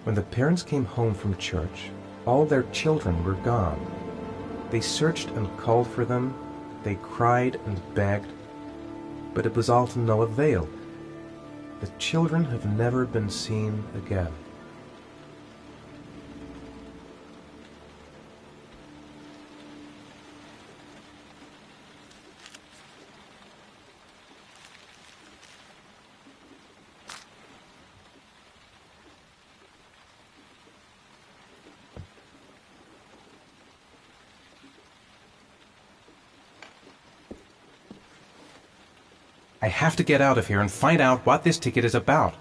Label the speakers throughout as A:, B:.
A: When the parents came home from church, all their children were gone. They searched and called for them, they cried and begged, but it was all to no avail. The children have never been seen again. I have to get out of here and find out what this ticket is about.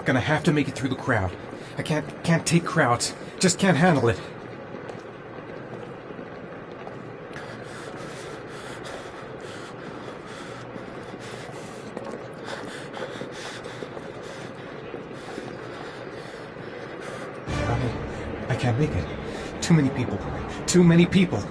A: Gonna have to make it through the crowd. I can't take crowds. Just can't handle it. I can't make it. Too many people. Too many people.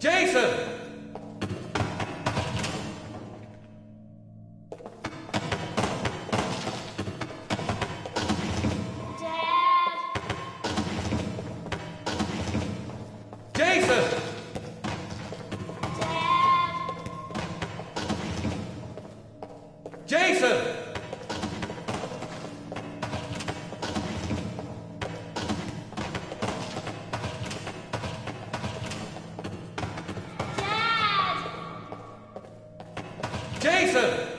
B: Jason! Jason! Jason! Jason!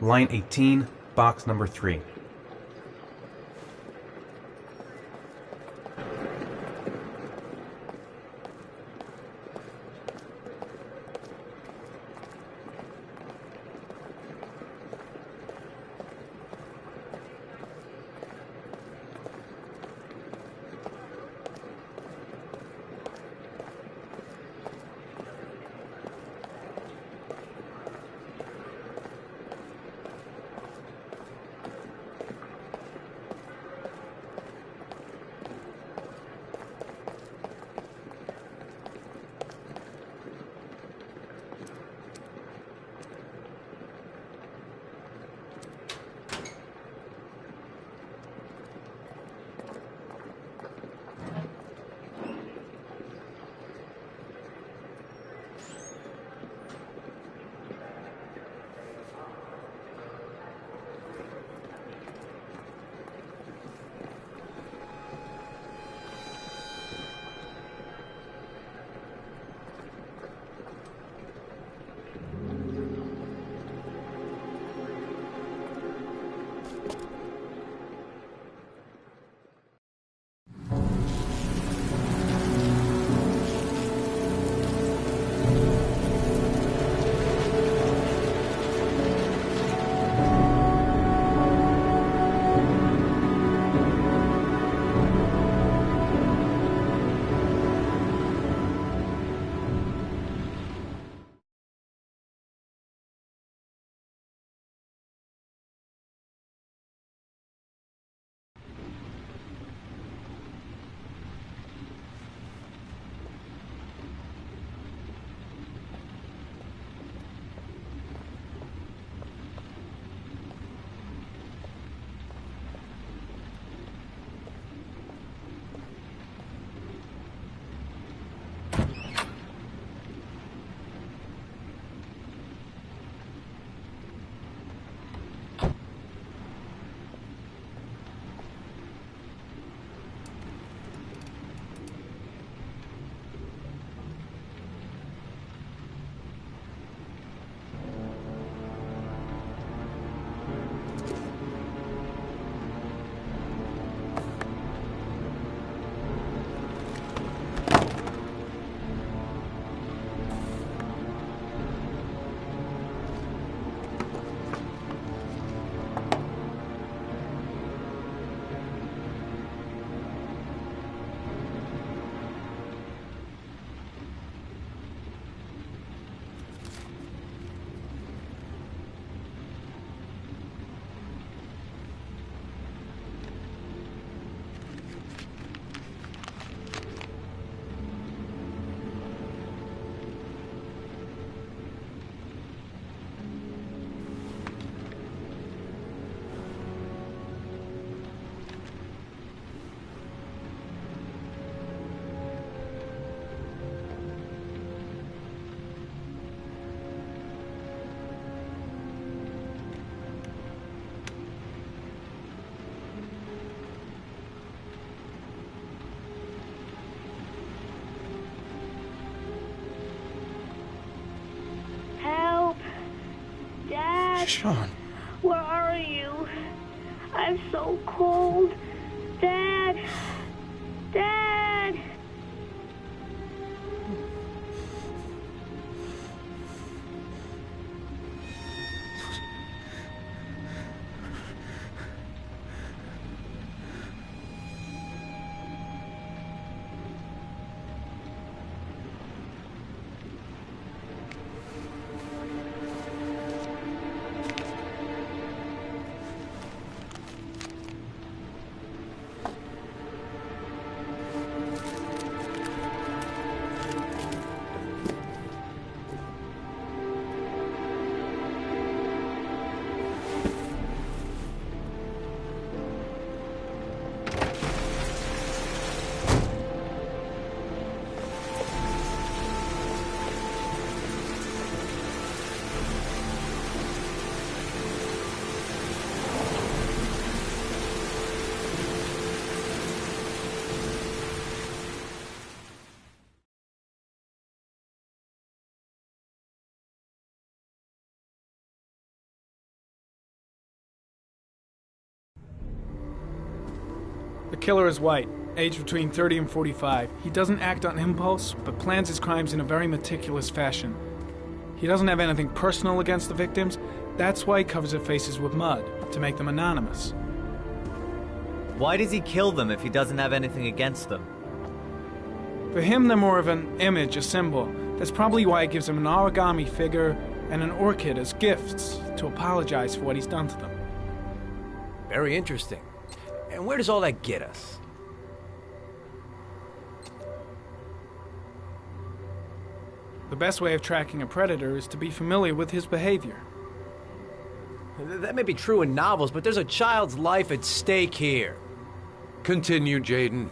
A: Line 18, box number 3.
C: Sean.
D: Where are you? I'm so cold. Dad! Dad!
C: killer is white, aged between 30 and 45. He doesn't act on impulse, but plans his crimes in a very meticulous fashion. He doesn't have anything personal against the victims. That's why he covers their faces with mud, to make them anonymous.
E: Why does he kill them if he doesn't have anything against them?
C: For him, they're more of an image, a symbol. That's probably why he gives them an origami figure and an orchid as gifts to apologize for what he's done to them.
F: Very interesting. And where does all that get us?
C: The best way of tracking a predator is to be familiar with his behavior.
F: That may be true in novels, but there's a child's life at stake here.
B: Continue, Jaden.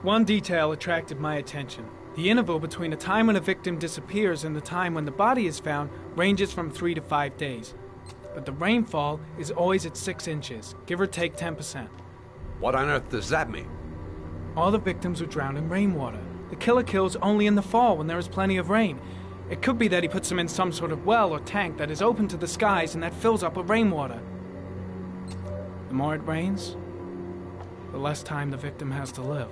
C: One detail attracted my attention. The interval between the time when a victim disappears and the time when the body is found ranges from 3 to 5 days. But the rainfall is always at 6 inches, give or take 10%.
B: What on earth does that mean?
C: All the victims were drowned in rainwater. The killer kills only in the fall when there is plenty of rain. It could be that he puts them in some sort of well or tank that is open to the skies and that fills up with rainwater. The more it rains, the less time the victim has to live.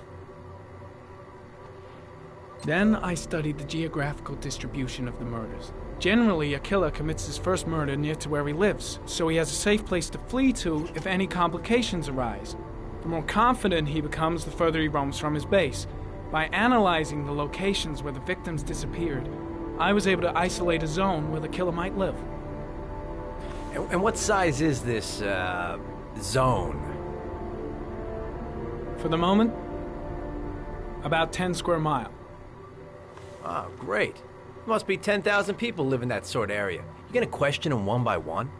C: Then I studied the geographical distribution of the murders. Generally, a killer commits his first murder near to where he lives, so he has a safe place to flee to if any complications arise. The more confident he becomes, the further he roams from his base. By analyzing the locations where the victims disappeared, I was able to isolate a zone where the killer might live.
F: And what size is this, zone?
C: For the moment, about 10 square miles.
F: Oh, great. Must be 10,000 people live in that sort of area. You gonna question them one by one?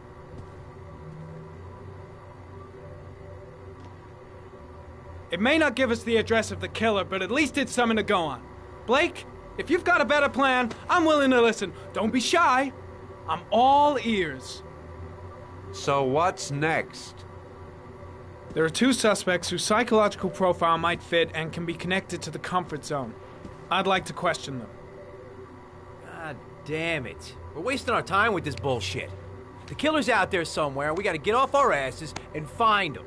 C: It may not give us the address of the killer, but at least it's something to go on. Blake, if you've got a better plan, I'm willing to listen. Don't be shy. I'm all ears.
B: So what's next?
C: There are 2 suspects whose psychological profile might fit and can be connected to the comfort zone. I'd like to question them.
F: God damn it. We're wasting our time with this bullshit. The killer's out there somewhere, and we gotta get off our asses and find him.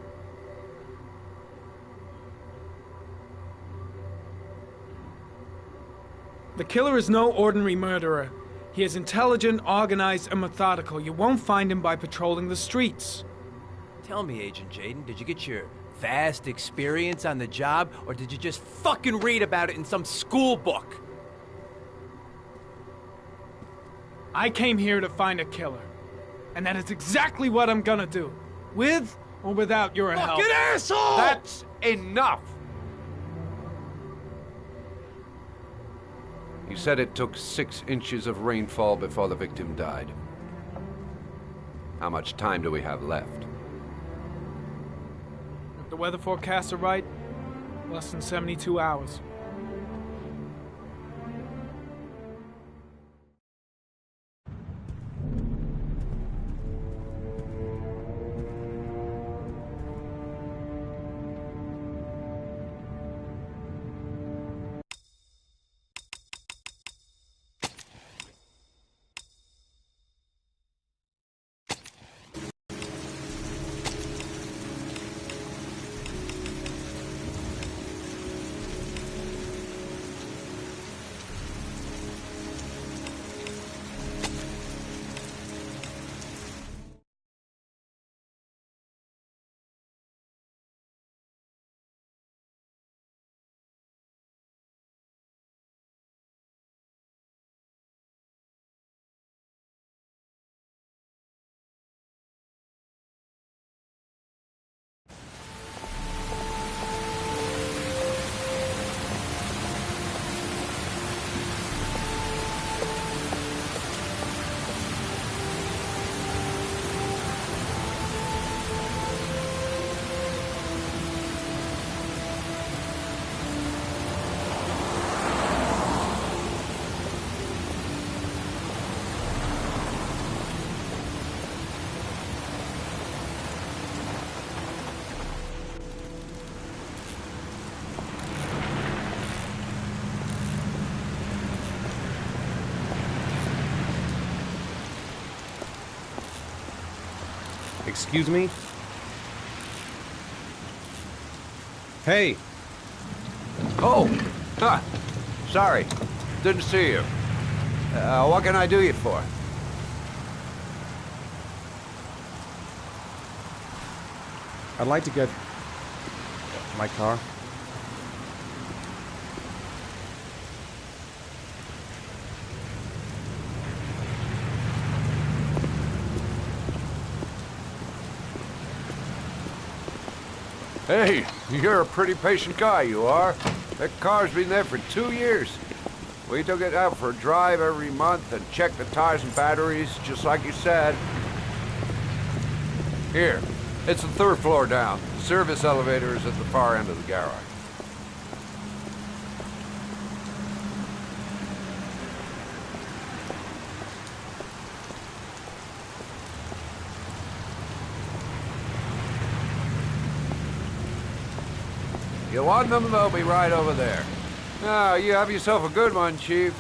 C: The killer is no ordinary murderer. He is intelligent, organized, and methodical. You won't find him by patrolling the streets.
F: Tell me, Agent Jaden, did you get your vast experience on the job, or did you just fucking read about it in some school book?
C: I came here to find a killer. And that is exactly what I'm gonna do. With or without your help.
F: Fucking asshole!
B: That's enough! You said it took 6 inches of rainfall before the victim died. How much time do we have left?
C: If the weather forecasts are right, less than 72 hours.
A: Excuse me? Hey!
B: Oh! Huh. Sorry. Didn't see you. What can I do you for?
A: I'd like to get my car.
B: Hey, you're a pretty patient guy, you are. That car's been there for 2 years. We took it out for a drive every month and checked the tires and batteries, just like you said. Here, it's the 3rd floor down. The service elevator is at the far end of the garage. You want them, they'll be right over there. Now, you have yourself a good one, Chief.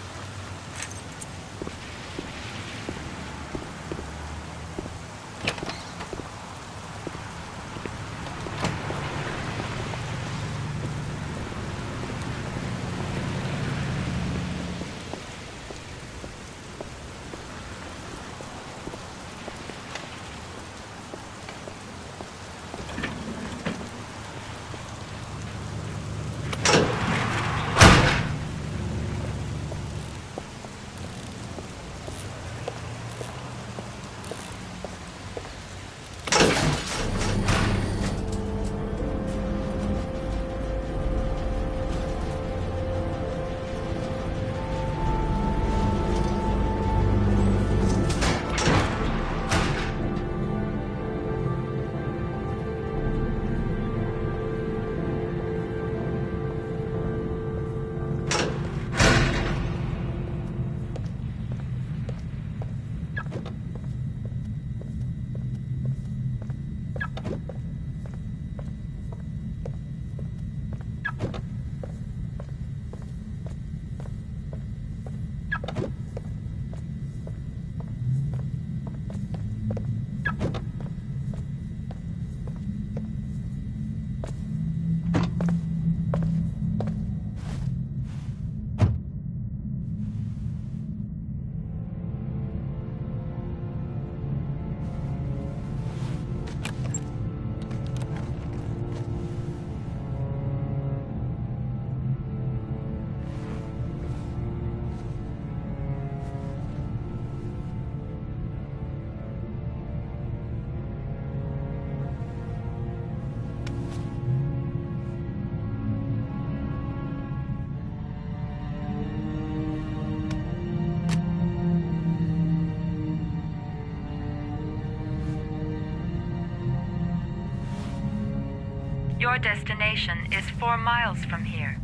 G: Your destination is 4 miles from here.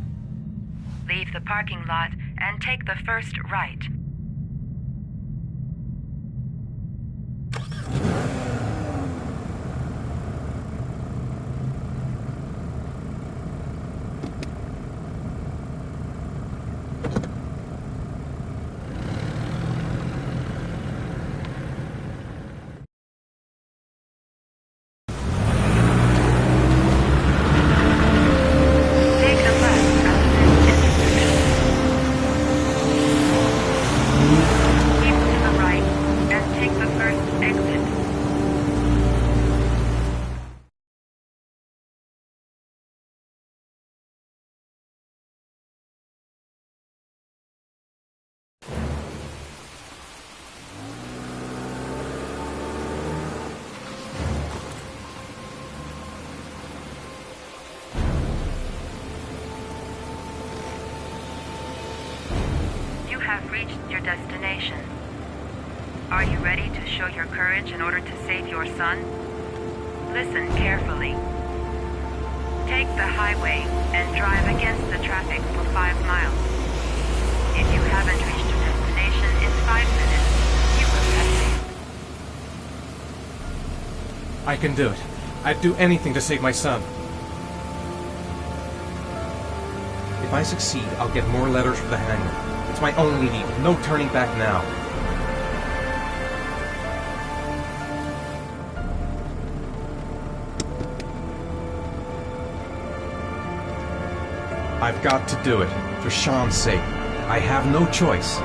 G: Leave the parking lot and take the first right. You have reached your destination. Are you ready to show your courage in order to save your son? Listen carefully. Take the highway and drive against the traffic for 5 miles. If you haven't reached your destination in 5 minutes, you will have failed.
A: I can do it. I'd do anything to save my son. If I succeed, I'll get more letters for the hangman. It's my only lead. No turning back now. I've got to do it. For Sean's sake. I have no choice.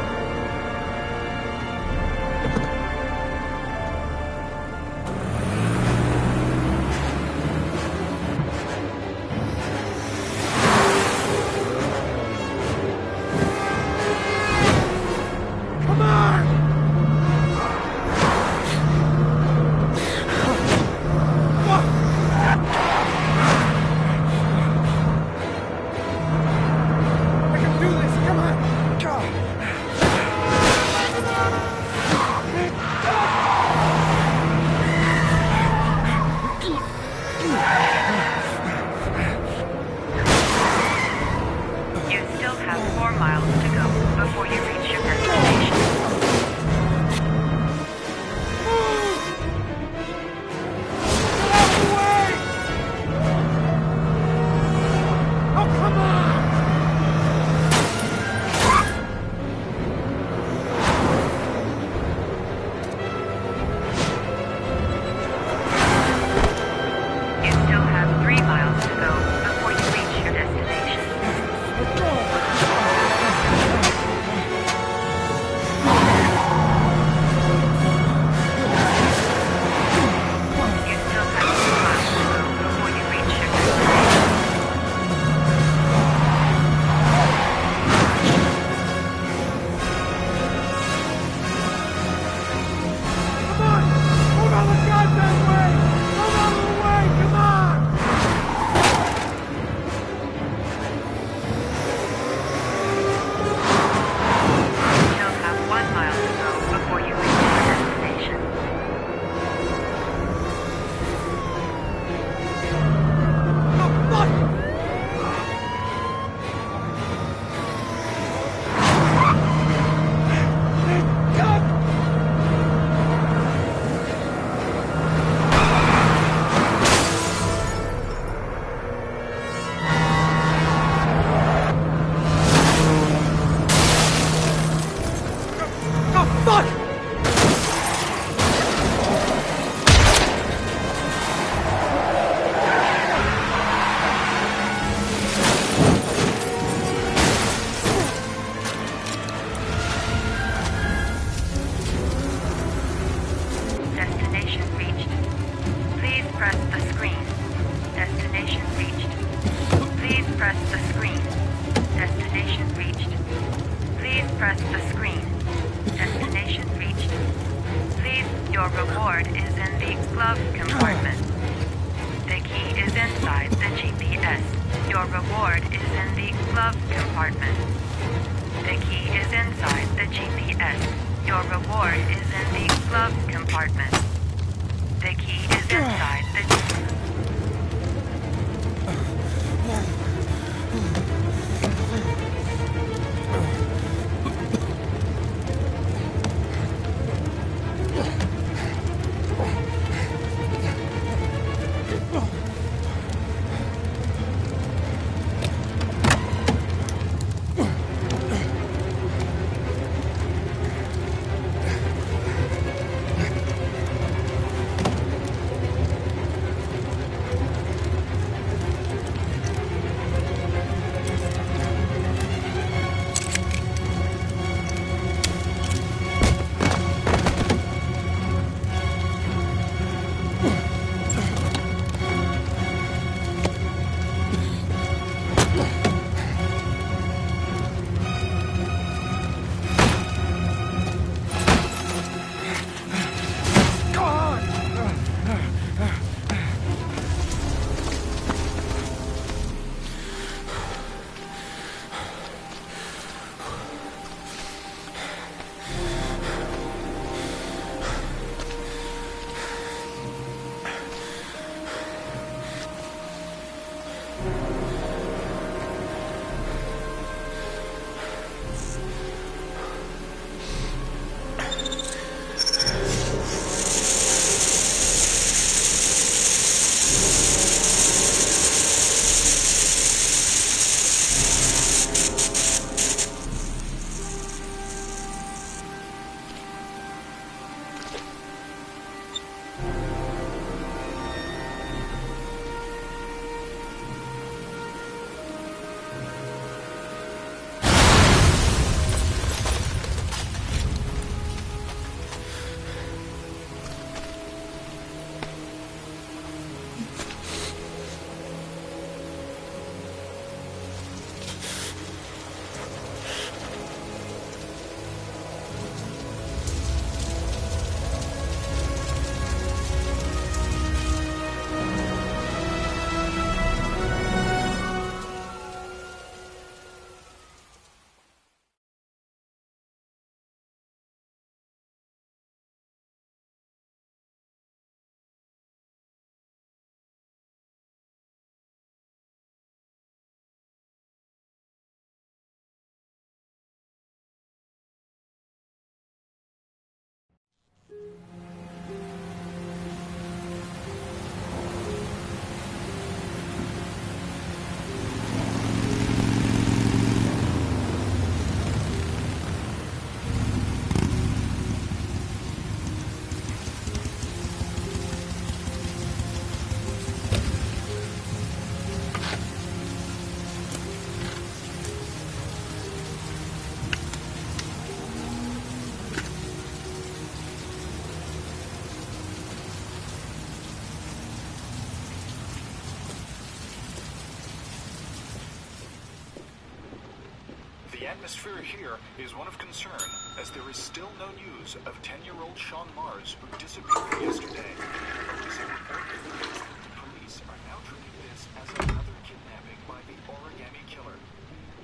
H: atmosphere here is one of concern, as there is still no news of 10-year-old Sean Mars, who disappeared yesterday. A recent report indicates that the police are now treating this as another kidnapping by the origami killer.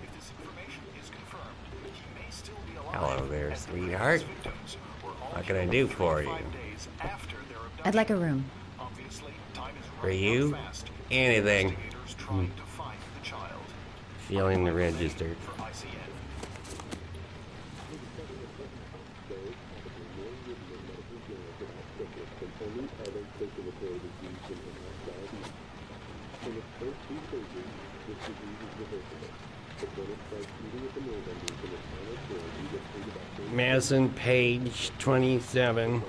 H: If this information is confirmed, he may still be alive.
I: Hello there, sweetheart. What can I do for you?
J: I'd like a room.
I: For you? Anything. Feeling the register. Madison, page 27,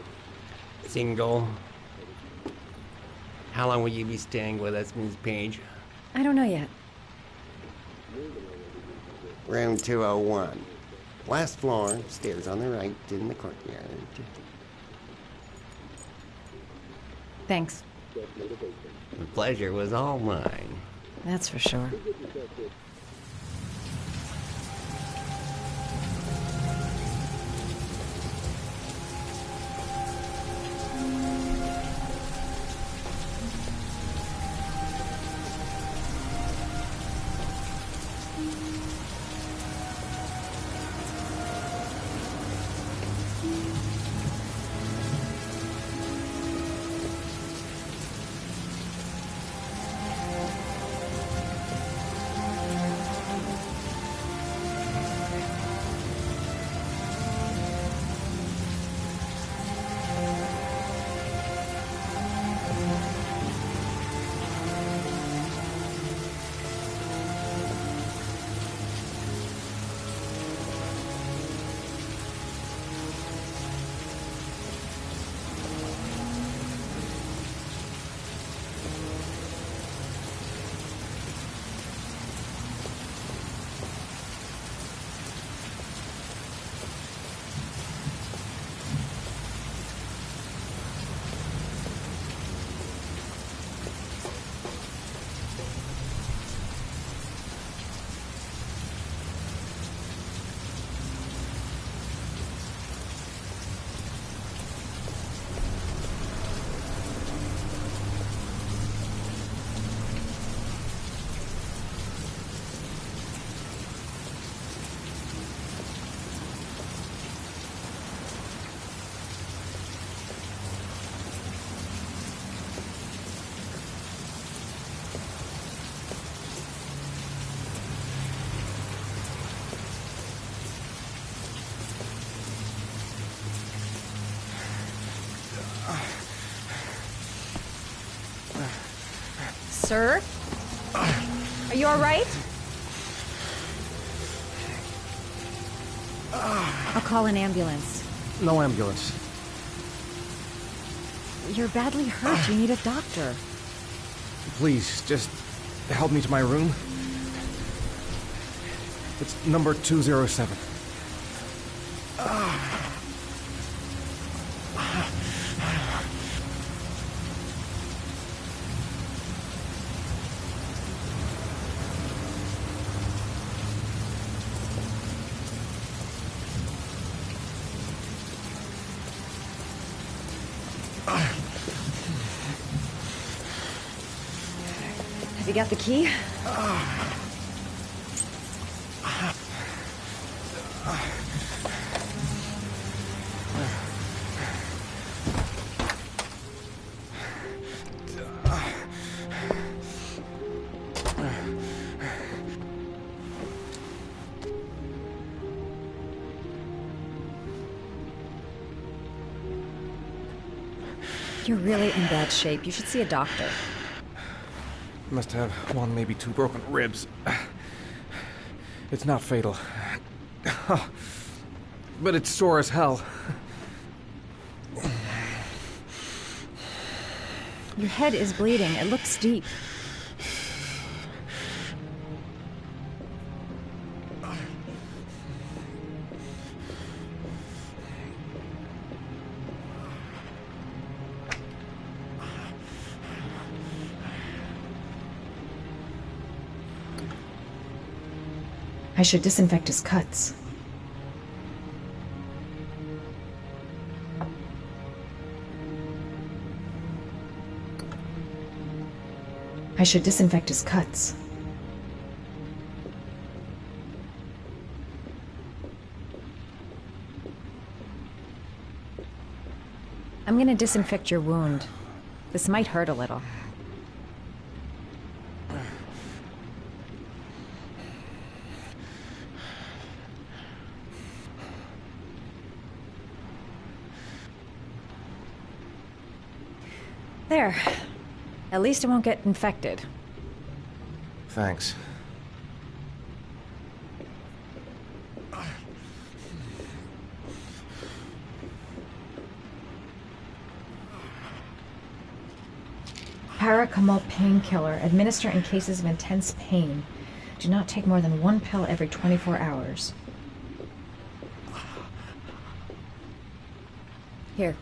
I: single. How long will you be staying with us, Ms. Page?
J: I don't know yet.
I: Room 201. Last floor, stairs on the right, in the courtyard.
J: Thanks.
I: The pleasure was all mine.
J: That's for sure. Sir? Are you all right? I'll call an ambulance.
A: No ambulance.
J: You're badly hurt. You need a doctor.
A: Please, just help me to my room. It's number 207.
J: Have you got the key? You're really in bad shape. You should see a doctor.
A: Must have one, maybe two broken ribs. It's not fatal. But it's sore as hell.
J: Your head is bleeding. It looks deep. I should disinfect his cuts. I should disinfect his cuts. I'm gonna disinfect your wound. This might hurt a little. There. At least it won't get infected.
A: Thanks.
J: Paracetamol painkiller. Administer in cases of intense pain. Do not take more than 1 pill every 24 hours. Here.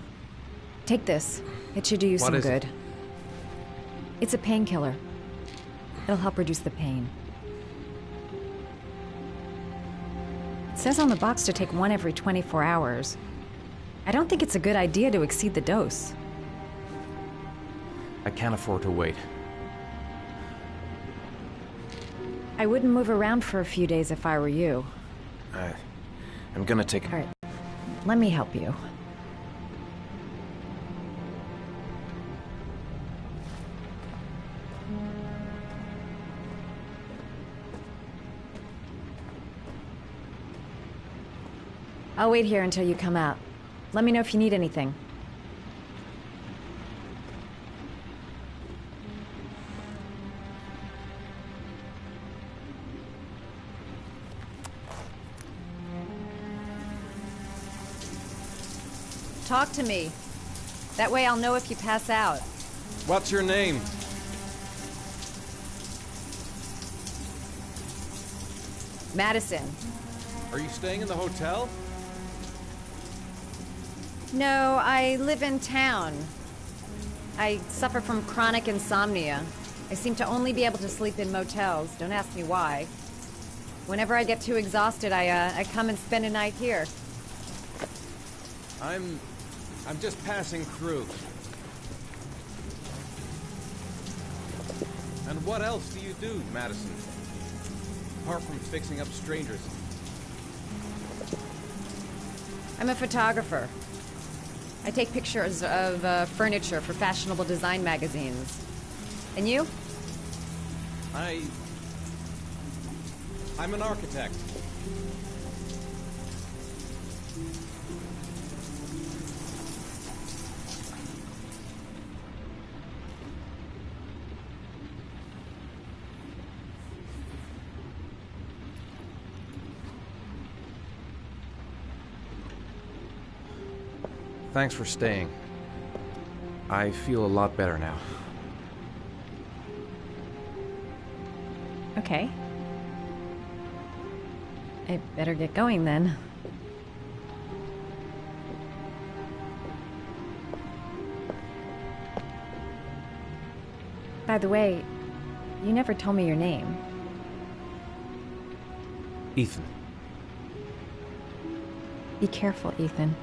J: Take this. It should do you some good. It's a painkiller. It'll help reduce the pain. It says on the box to take 1 every 24 hours. I don't think it's a good idea to exceed the dose.
A: I can't afford to wait.
J: I wouldn't move around for a few days if I were you.
A: I'm gonna take...
J: All right. Let me help you. I'll wait here until you come out. Let me know if you need anything. Talk to me. That way I'll know if you pass out.
A: What's your name?
J: Madison.
A: Are you staying in the hotel?
J: No, I live in town. I suffer from chronic insomnia. I seem to only be able to sleep in motels. Don't ask me why. Whenever I get too exhausted, I come and spend a night here.
A: I'm just passing through. And what else do you do, Madison? Apart from fixing up strangers.
J: I'm a photographer. I take pictures of furniture for fashionable design magazines. And you?
A: I'm an architect. Thanks for staying. I feel a lot better now.
J: Okay. I better get going then. By the way, you never told me your name.
A: Ethan.
J: Be careful, Ethan.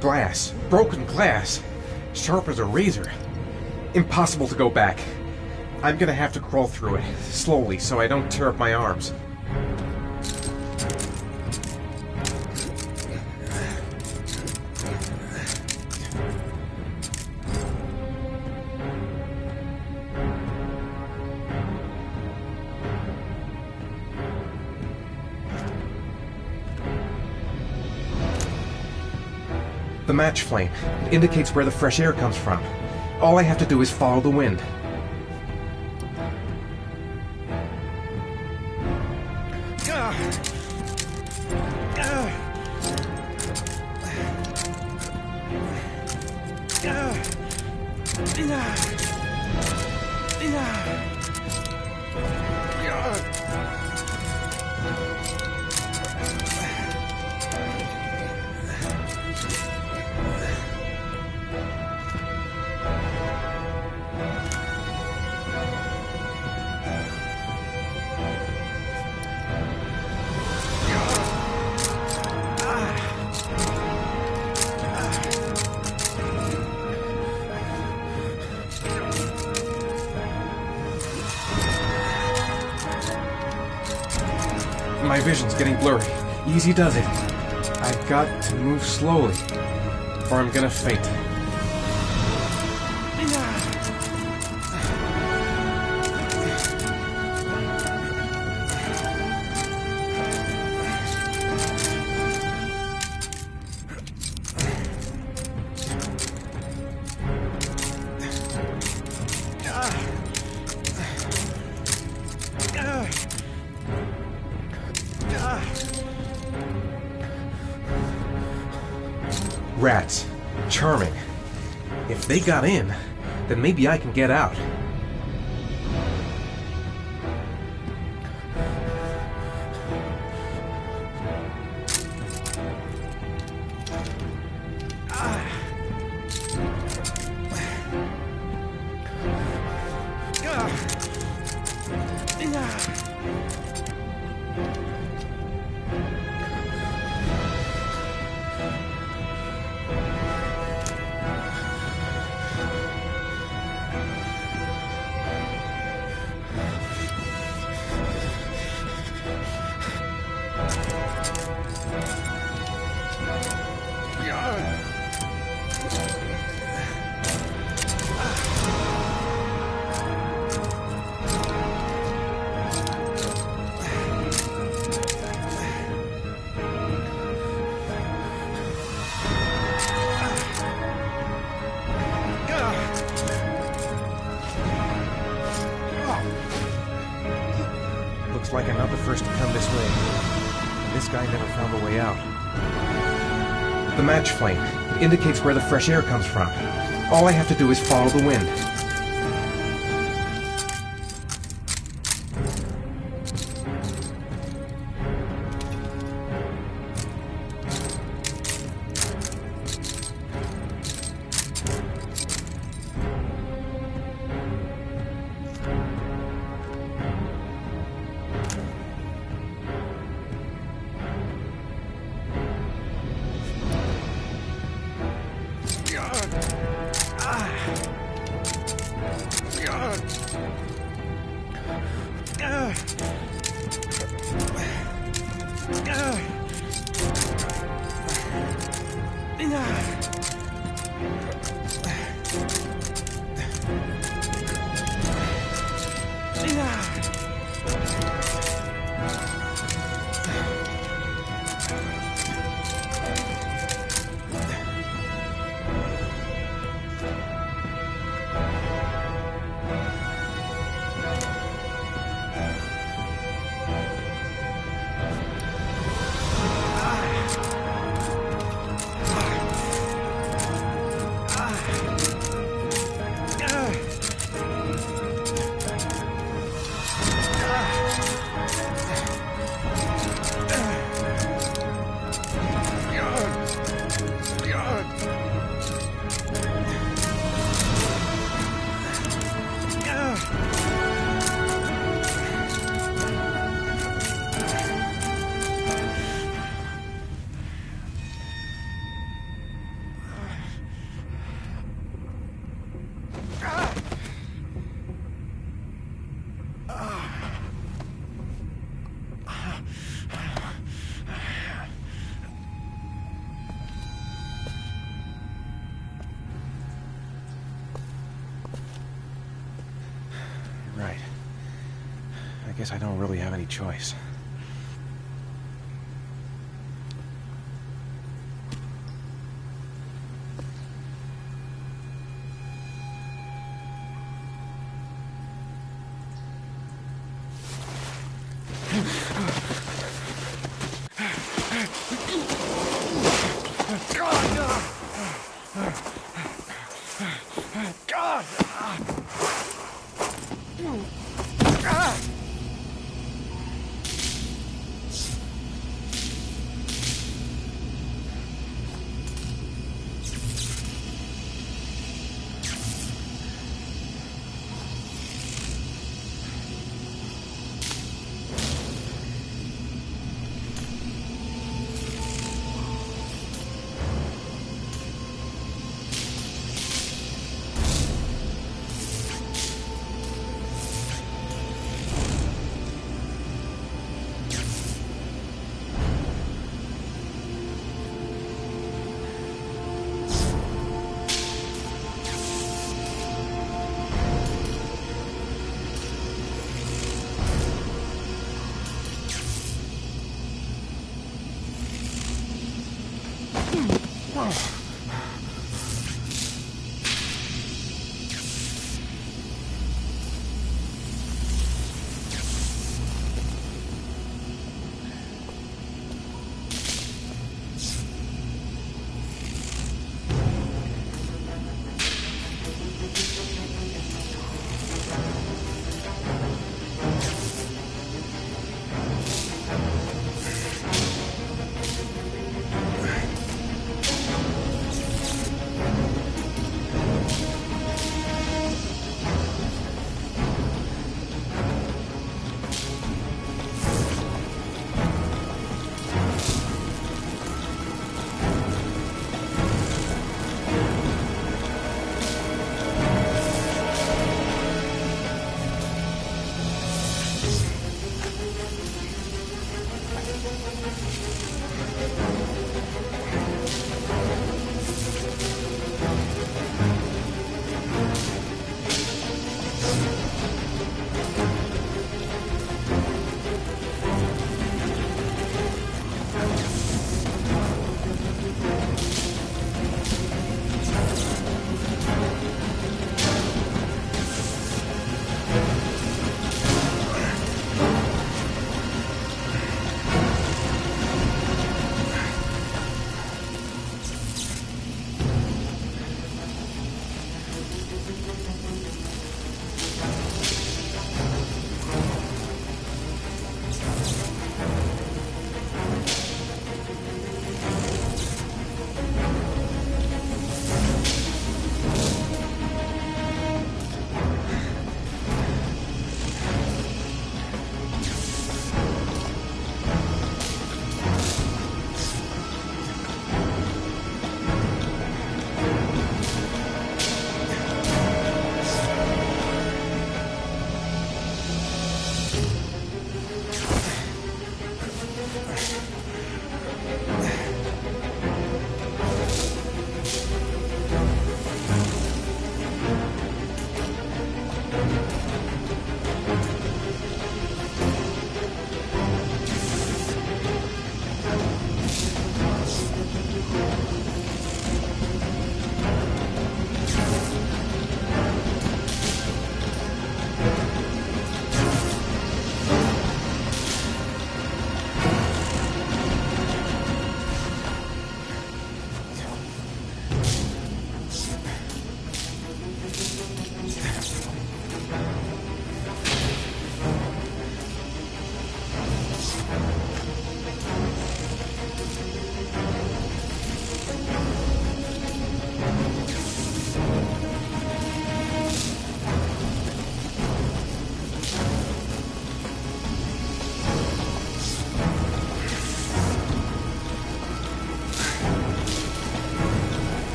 A: Glass. Broken glass. Sharp as a razor. Impossible to go back. I'm gonna have to crawl through it, slowly, so I don't tear up my arms. The match flame. It indicates where the fresh air comes from. All I have to do is follow the wind. My vision's getting blurry. Easy does it. I've got to move slowly, or I'm gonna faint. Rats. Charming. If they got in, then maybe I can get out. Looks like I'm not the first to come this way. And this guy never found a way out. The match flame. It indicates where the fresh air comes from. All I have to do is follow the wind. Right. I guess I don't really have any choice.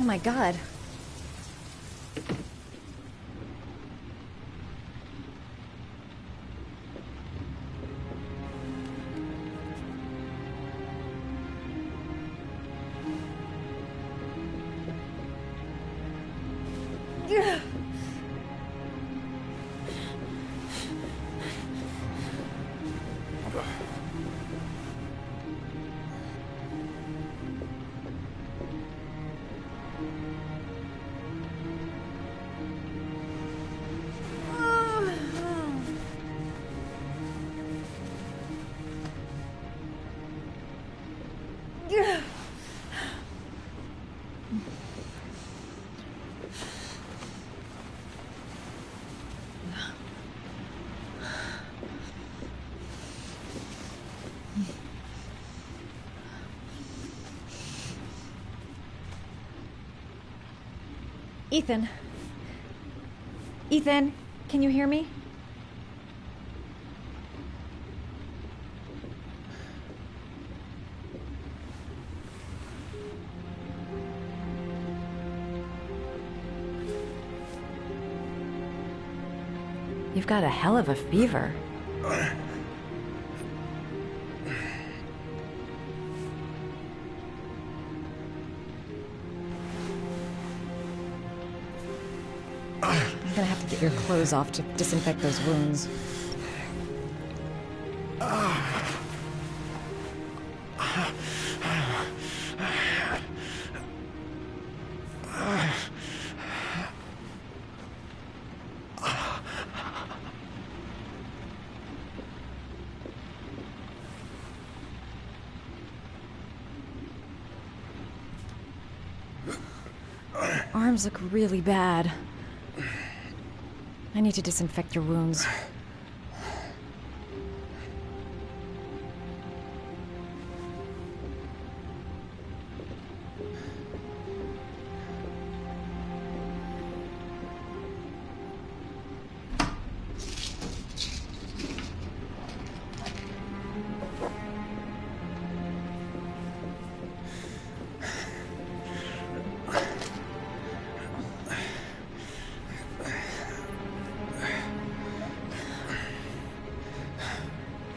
J: my god. Ethan. Ethan, can you hear me? You've got a hell of a fever. I'm gonna have to get your clothes off to disinfect those wounds. Arms look really bad. I need to disinfect your wounds.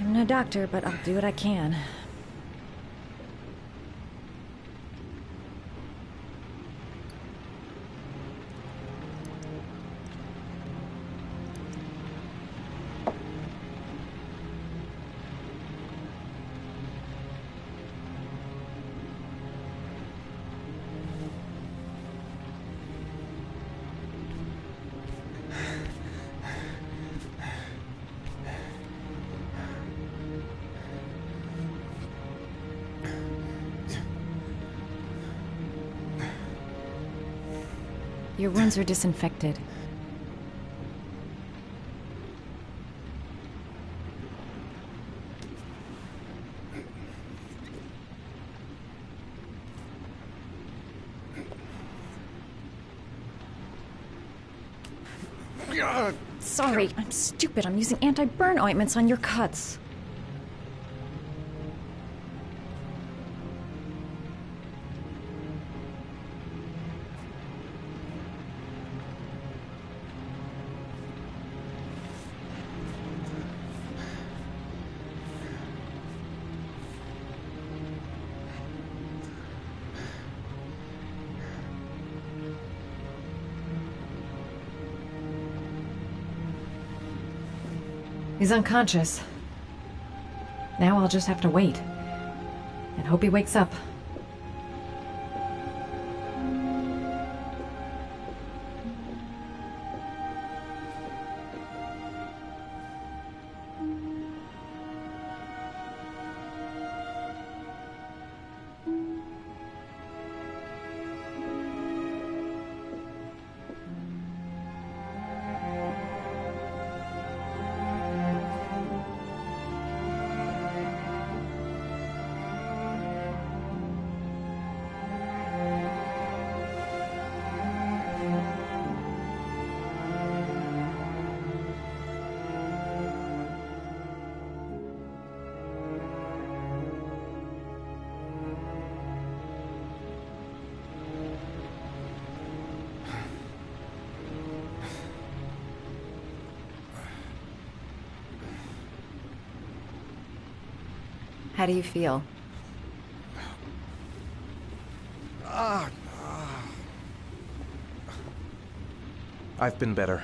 J: I'm no doctor, but I'll do what I can. Your wounds are disinfected. Sorry, I'm stupid. I'm using anti-burn ointments on your cuts. He's unconscious. Now I'll just have to wait. And hope he wakes up. How do you feel?
A: I've been better.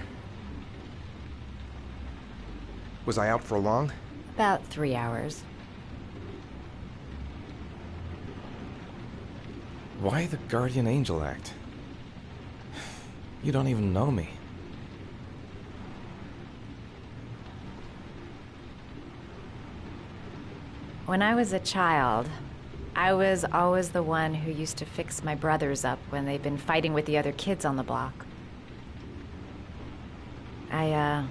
A: Was I out for long?
J: About 3 hours.
A: Why the guardian angel act? You don't even know me.
J: When I was a child, I was always the one who used to fix my brothers up when they'd been fighting with the other kids on the block. I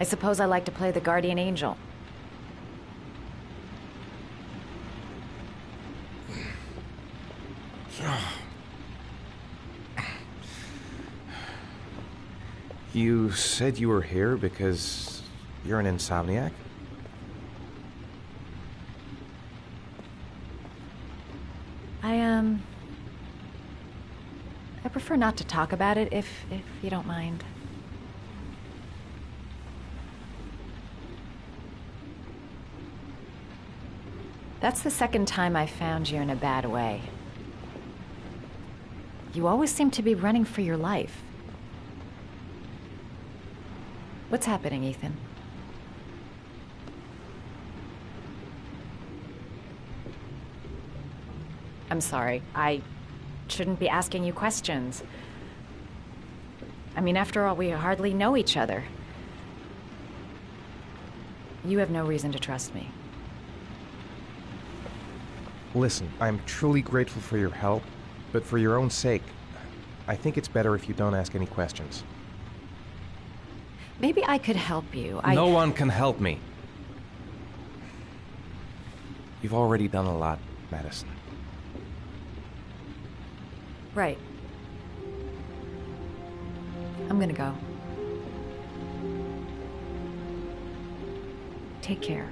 J: suppose I like to play the guardian angel.
A: You said you were here because you're an insomniac?
J: I prefer not to talk about it if you don't mind. That's the second time I found you in a bad way. You always seem to be running for your life. What's happening, Ethan? I'm sorry. I shouldn't be asking you questions. I mean, after all, we hardly know each other. You have no reason to trust me.
A: Listen, I'm truly grateful for your help, but for your own sake, I think it's better if you don't ask any questions.
J: Maybe I could help you.
A: No one can help me. You've already done a lot, Madison.
J: Right. I'm gonna go. Take care.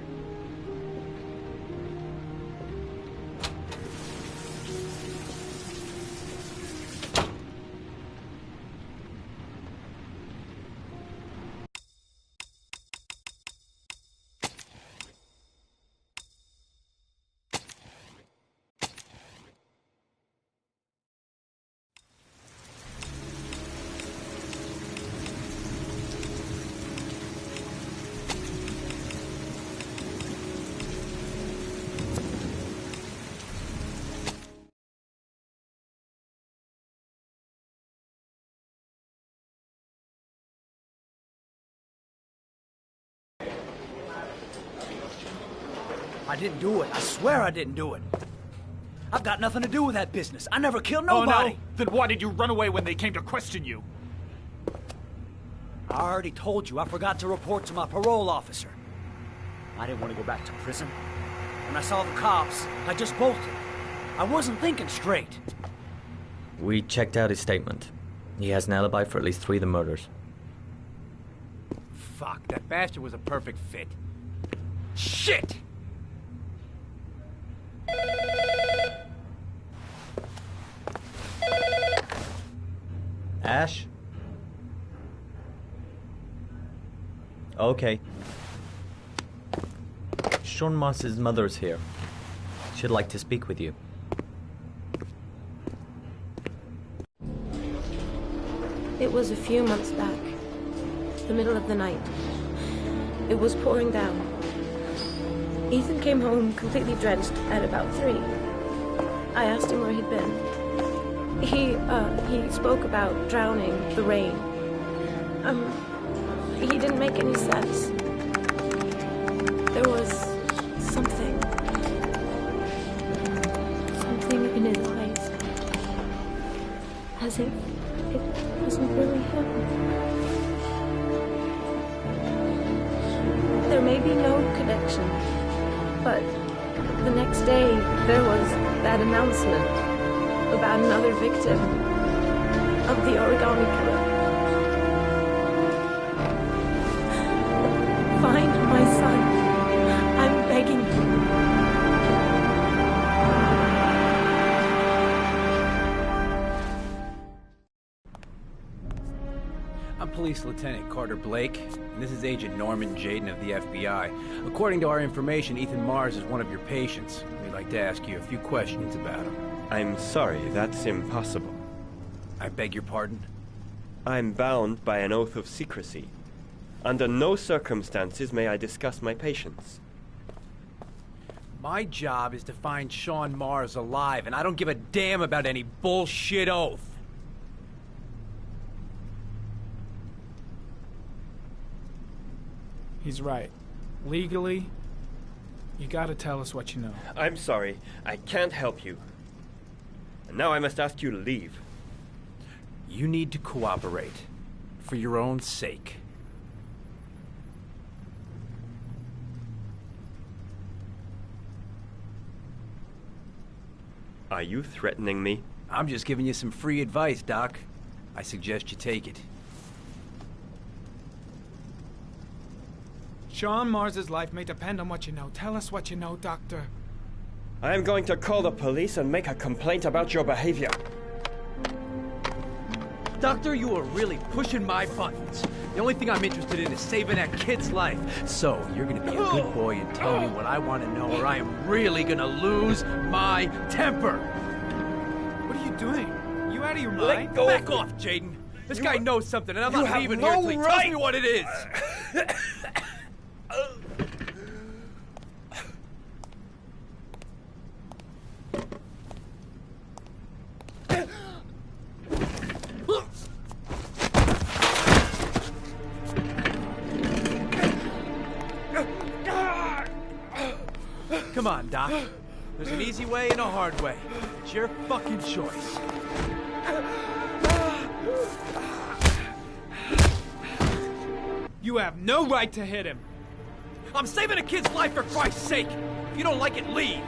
K: I didn't do it. I swear I didn't do it. I've got nothing to do with that business. I never killed nobody.
L: Oh, no? Then why did you run away when they came to question you?
K: I already told you I forgot to report to my parole officer. I didn't want to go back to prison. When I saw the cops, I just bolted. I wasn't thinking straight.
E: We checked out his statement. He has an alibi for at least 3 of the murders.
F: Fuck, that bastard was a perfect fit. Shit!
E: Ash? Okay. Sean Moss's mother's here. She'd like to speak with you.
M: It was a few months back. The middle of the night. It was pouring down. Ethan came home completely drenched at about 3. I asked him where he'd been. He spoke about drowning, the rain. He didn't make any sense. There was something in his eyes. As if it wasn't really him. There may be no connection, but the next day there was that announcement about another victim of the origami killer. Find my son. I'm begging you.
F: Police Lieutenant Carter Blake, and this is Agent Norman Jaden of the FBI. According to our information, Ethan Mars is one of your patients. We'd like to ask you a few questions about him.
N: I'm sorry, that's impossible.
F: I beg your pardon?
N: I'm bound by an oath of secrecy. Under no circumstances may I discuss my patients.
F: My job is to find Sean Mars alive, and I don't give a damn about any bullshit oath.
C: He's right. Legally, you gotta tell us what you know.
N: I'm sorry, I can't help you. And now I must ask you to leave.
F: You need to cooperate. For your own sake.
N: Are you threatening me?
F: I'm just giving you some free advice, Doc. I suggest you take it.
C: Sean Mars's life may depend on what you know. Tell us what you know, Doctor.
N: I am going to call the police and make a complaint about your behavior.
F: Doctor, you are really pushing my buttons. The only thing I'm interested in is saving that kid's life. So, you're gonna be a good boy and tell me what I want to know, or I am really gonna lose my temper.
C: What are you doing? You out of your
F: Let
C: mind?
F: go. Back off, Jaden. This guy knows something, and I'm not leaving here until he tells me what it is. Come on, Doc. There's an easy way and a hard way. It's your fucking choice.
C: You have no right to hit him.
F: I'm saving a kid's life for Christ's sake. If you don't like it, leave.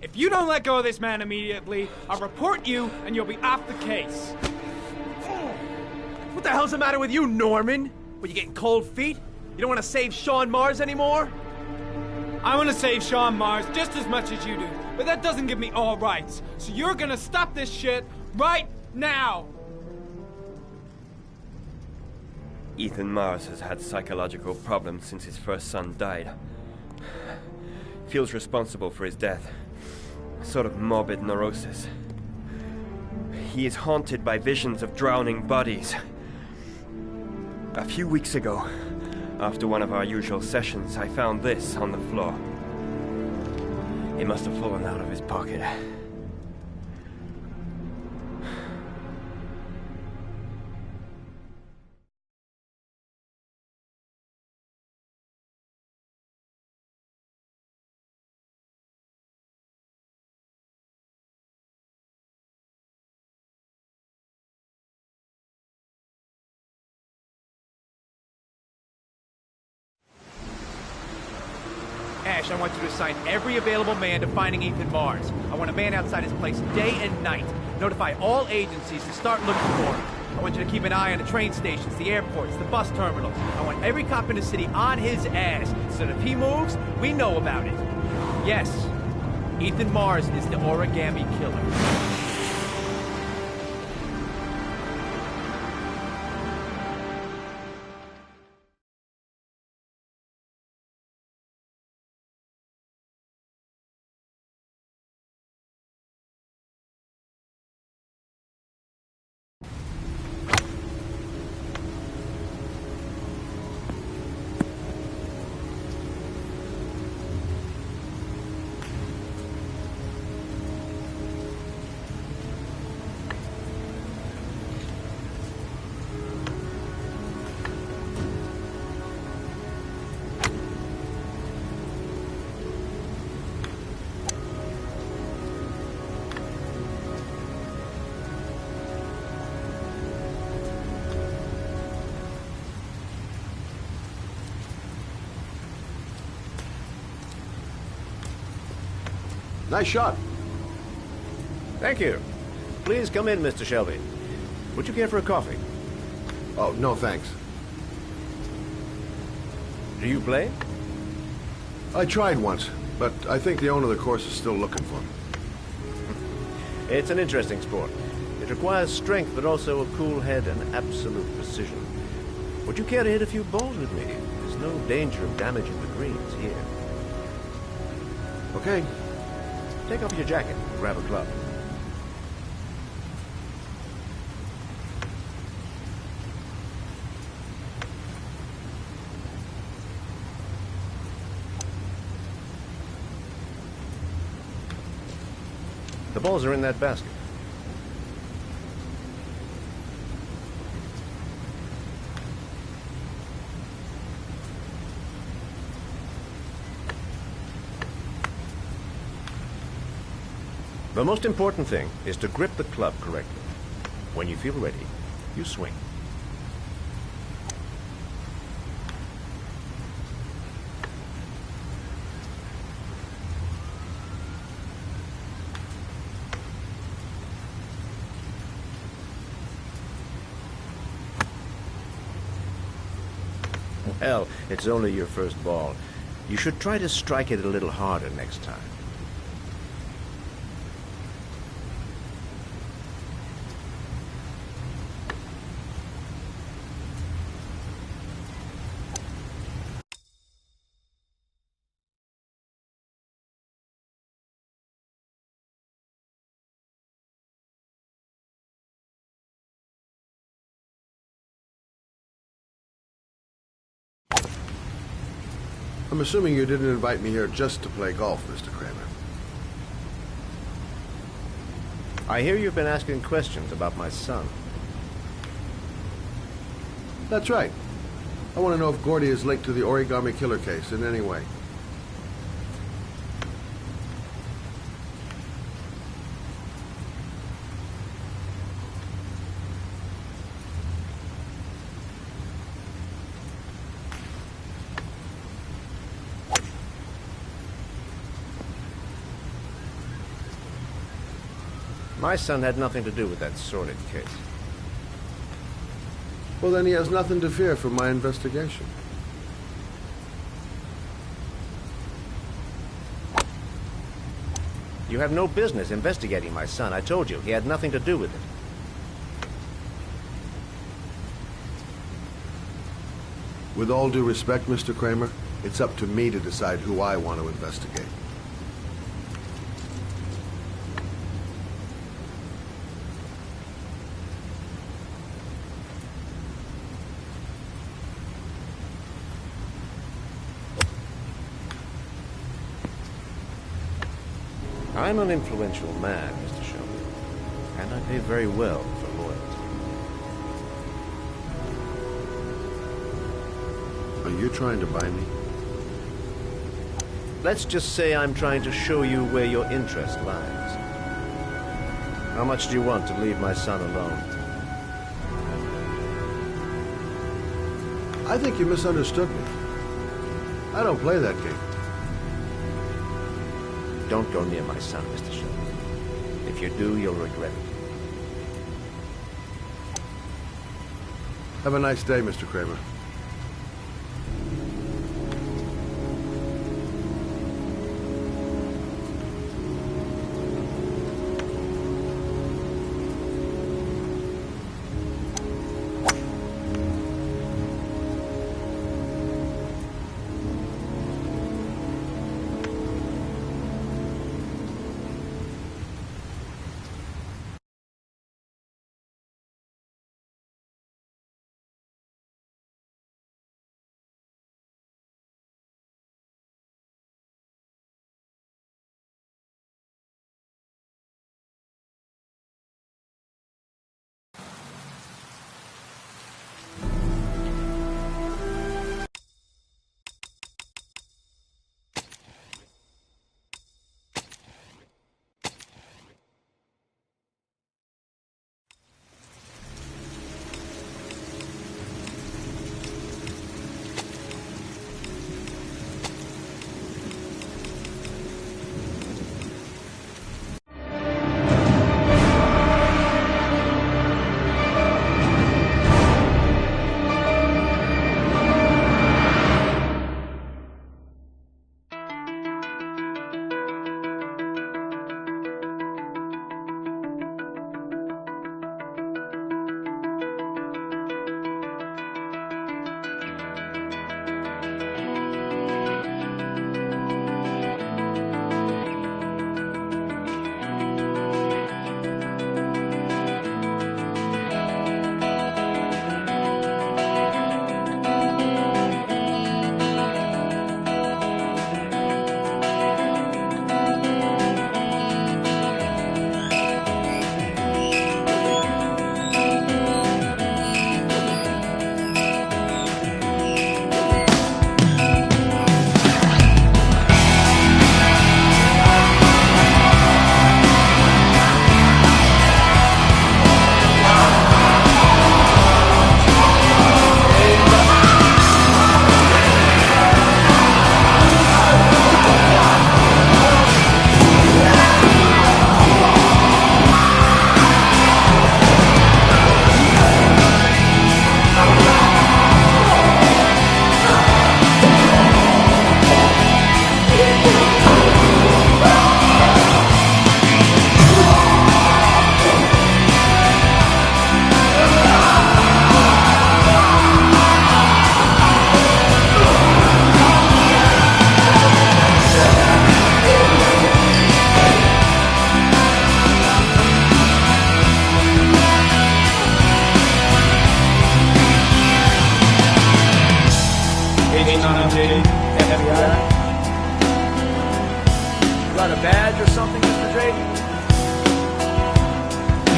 C: If you don't let go of this man immediately, I'll report you and you'll be off the case.
F: What the hell's the matter with you, Norman? What, you getting cold feet? You don't want to save Sean Mars anymore?
C: I want to save Sean Mars just as much as you do, but that doesn't give me all rights. So you're gonna stop this shit right now!
N: Ethan Mars has had psychological problems since his first son died. Feels responsible for his death. A sort of morbid neurosis. He is haunted by visions of drowning bodies. A few weeks ago, after one of our usual sessions, I found this on the floor. It must have fallen out of his pocket.
F: Ash, I want you to assign every available man to finding Ethan Mars. I want a man outside his place day and night. Notify all agencies to start looking for him. I want you to keep an eye on the train stations, the airports, the bus terminals. I want every cop in the city on his ass, so that if he moves, we know about it. Yes, Ethan Mars is the origami killer.
O: Nice shot. Thank you. Please come in, Mr. Shelby. Would you care for a coffee? Oh, no thanks. Do you play? I tried once, but I think the owner of the course is still looking for me. It's an interesting sport. It requires strength, but also a cool head and absolute precision. Would you care to hit a few balls with me? There's no danger of damaging the greens here. Okay. Take off your jacket and grab a club. The balls are in that basket. The most important thing is to grip the club correctly. When you feel ready, you swing. Well, it's only your first ball. You should try to strike it a little harder next time.
P: I'm assuming you didn't invite me here just to play golf, Mr. Kramer.
O: I hear you've been asking questions about my son.
P: That's right. I want to know if Gordy is linked to the origami killer case in any way.
O: My son had nothing to do with that sordid case.
P: Well, then he has nothing to fear from my investigation.
O: You have no business investigating my son. I told you, he had nothing to do with it.
P: With all due respect, Mr. Kramer, it's up to me to decide who I want to investigate.
O: I'm an influential man, Mr. Shelby, and I pay very well for loyalty.
P: Are you trying to buy me?
O: Let's just say I'm trying to show you where your interest lies. How much do you want to leave my son alone?
P: I think you misunderstood me. I don't play that game.
O: Don't go near my son, Mr. Shelby. If you do, you'll regret it.
P: Have a nice day, Mr. Kramer.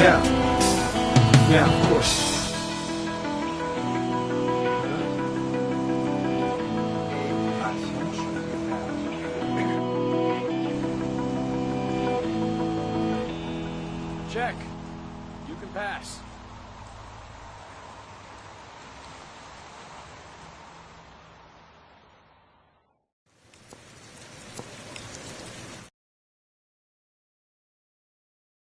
C: Yeah. Yeah, of course.